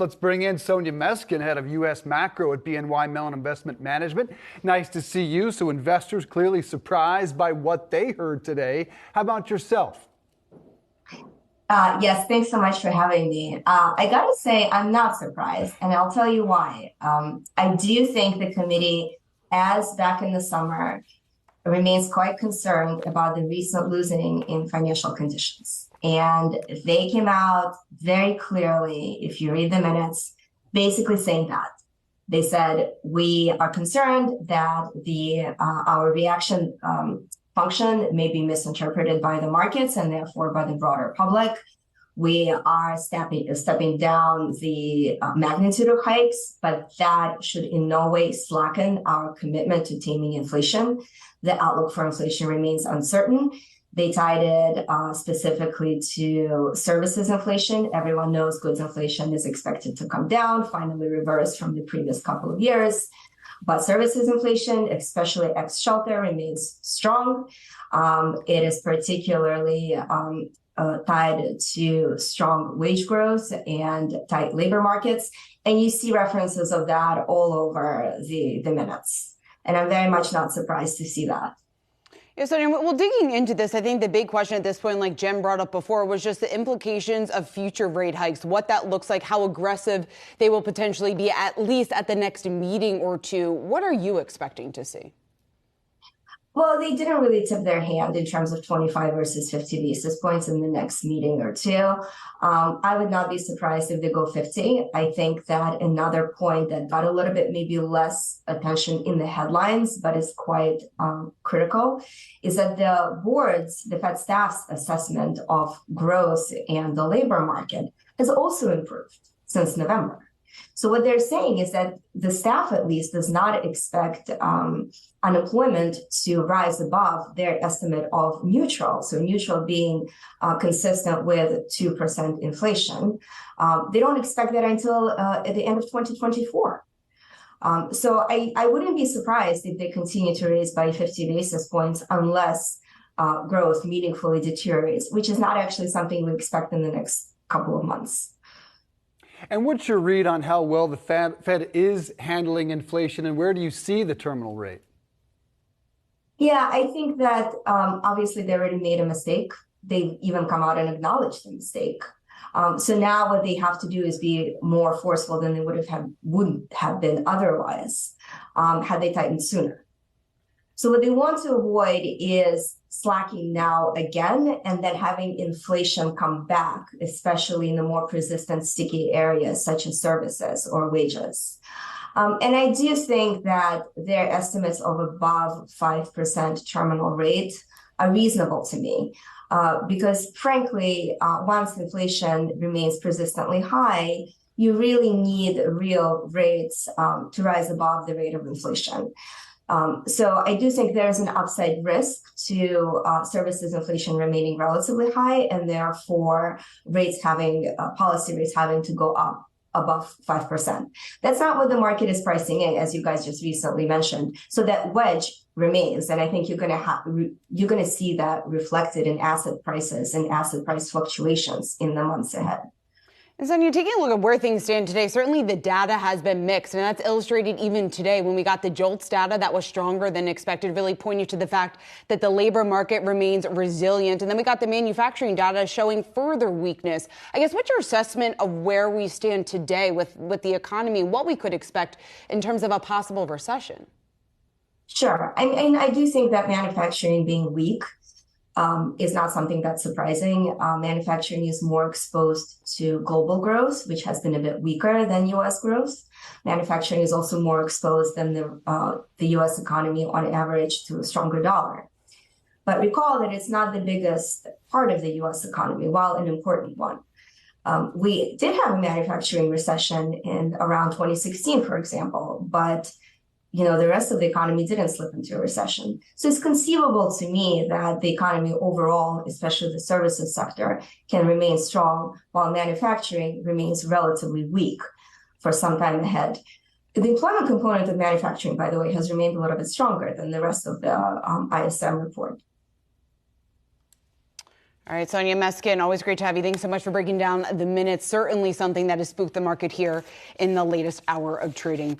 Let's bring in Sonia Meskin, head of U.S. Macro at BNY Mellon Investment Management. Nice to see you. So investors clearly surprised by what they heard today. How about yourself? Yes, thanks so much for having me. I gotta say, I'm not surprised, and I'll tell you why. I do think the committee, as back in the summer, remains quite concerned about the recent loosening in financial conditions. And they came out very clearly, if you read the minutes, basically saying that. They said, we are concerned that our reaction function may be misinterpreted by the markets and therefore by the broader public. We are stepping down the magnitude of hikes, but that should in no way slacken our commitment to taming inflation. The outlook for inflation remains uncertain. They tied it specifically to services inflation. Everyone knows goods inflation is expected to come down, finally reverse from the previous couple of years. But services inflation, especially ex-shelter, remains strong. It is particularly tied to strong wage growth and tight labor markets. And you see references of that all over the minutes. And I'm very much not surprised to see that. Yeah, so well, digging into this, I think the big question at this point, like Jen brought up before, was just the implications of future rate hikes, what that looks like, how aggressive they will potentially be, at least at the next meeting or two. What are you expecting to see? Well, they didn't really tip their hand in terms of 25 versus 50 basis points in the next meeting or two. I would not be surprised if they go 50. I think that another point that got a little bit maybe less attention in the headlines, but is quite critical, is that the Fed staff's assessment of growth and the labor market has also improved since November. So what they're saying is that the staff, at least, does not expect unemployment to rise above their estimate of neutral. So neutral being consistent with 2% inflation. They don't expect that until at the end of 2024. So I wouldn't be surprised if they continue to raise by 50 basis points unless growth meaningfully deteriorates, which is not actually something we expect in the next couple of months. And what's your read on how well the Fed is handling inflation, and where do you see the terminal rate? Yeah, I think that obviously they already made a mistake. They've even come out and acknowledged the mistake. So now what they have to do is be more forceful than they would have been otherwise had they tightened sooner. So what they want to avoid is slacking now again and then having inflation come back, especially in the more persistent, sticky areas such as services or wages. And I do think that their estimates of above 5% terminal rate are reasonable to me because, frankly, once inflation remains persistently high, you really need real rates to rise above the rate of inflation. So I do think there's an upside risk to services inflation remaining relatively high, and therefore policy rates having to go up above 5%. That's not what the market is pricing in, as you guys just recently mentioned. So that wedge remains, and I think you're going to see that reflected in asset prices and asset price fluctuations in the months ahead. And Sonia, taking a look at where things stand today, certainly the data has been mixed, and that's illustrated even today when we got the JOLTS data that was stronger than expected, really pointing to the fact that the labor market remains resilient. And then we got the manufacturing data showing further weakness. I guess what's your assessment of where we stand today with the economy, what we could expect in terms of a possible recession? Sure. I do think that manufacturing being weak is not something that's surprising. Manufacturing is more exposed to global growth, which has been a bit weaker than U.S. growth. Manufacturing is also more exposed than the U.S. economy on average to a stronger dollar. But recall that it's not the biggest part of the U.S. economy, while an important one. We did have a manufacturing recession in around 2016, for example, but the rest of the economy didn't slip into a recession. So it's conceivable to me that the economy overall, especially the services sector, can remain strong while manufacturing remains relatively weak for some time ahead. The employment component of manufacturing, by the way, has remained a little bit stronger than the rest of the ISM report. All right, Sonia Meskin, always great to have you. Thanks so much for breaking down the minutes. Certainly something that has spooked the market here in the latest hour of trading.